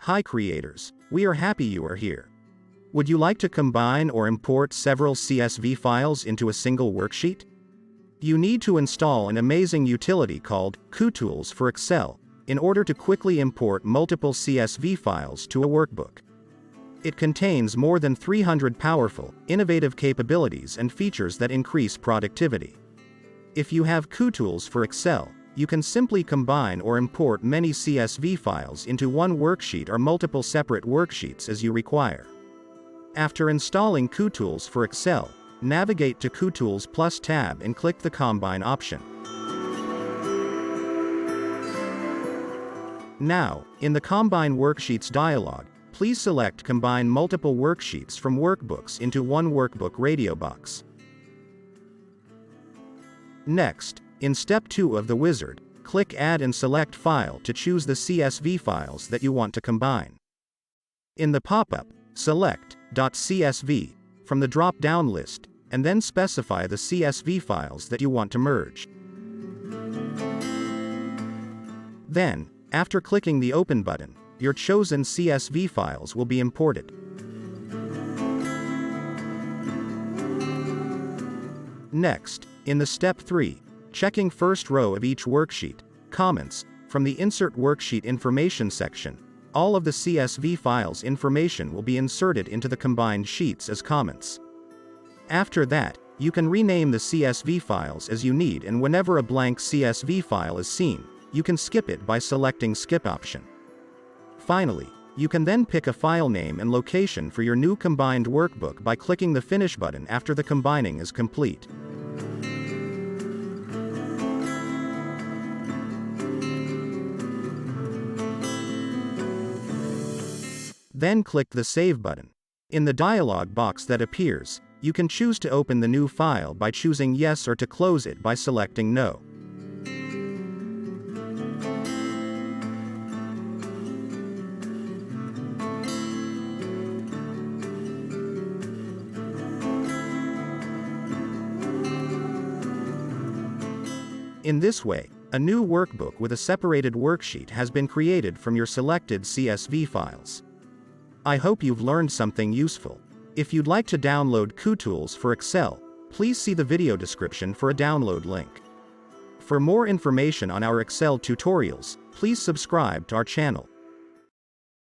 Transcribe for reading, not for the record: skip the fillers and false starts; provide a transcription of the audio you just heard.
Hi creators, we are happy you are here. Would you like to combine or import several CSV files into a single worksheet? You need to install an amazing utility called Kutools for Excel in order to quickly import multiple CSV files to a workbook. It contains more than 300 powerful, innovative capabilities and features that increase productivity. If you have Kutools for Excel, you can simply combine or import many CSV files into one worksheet or multiple separate worksheets as you require. After installing Kutools for Excel, navigate to Kutools Plus tab and click the Combine option. Now, in the Combine Worksheets dialog, please select Combine multiple worksheets from workbooks into one workbook radio box. Next, in Step 2 of the wizard, click Add and select File to choose the CSV files that you want to combine. In the pop-up, select .csv from the drop-down list, and then specify the CSV files that you want to merge. Then, after clicking the Open button, your chosen CSV files will be imported. Next, in the Step 3, checking first row of each worksheet, comments, from the Insert Worksheet Information section, all of the CSV files information will be inserted into the combined sheets as comments. After that, you can rename the CSV files as you need, and whenever a blank CSV file is seen, you can skip it by selecting Skip option. Finally, you can then pick a file name and location for your new combined workbook by clicking the Finish button after the combining is complete. Then click the Save button. In the dialog box that appears, you can choose to open the new file by choosing Yes or to close it by selecting No. In this way, a new workbook with a separated worksheet has been created from your selected CSV files. I hope you've learned something useful. If you'd like to download Kutools for Excel, please see the video description for a download link. For more information on our Excel tutorials, please subscribe to our channel.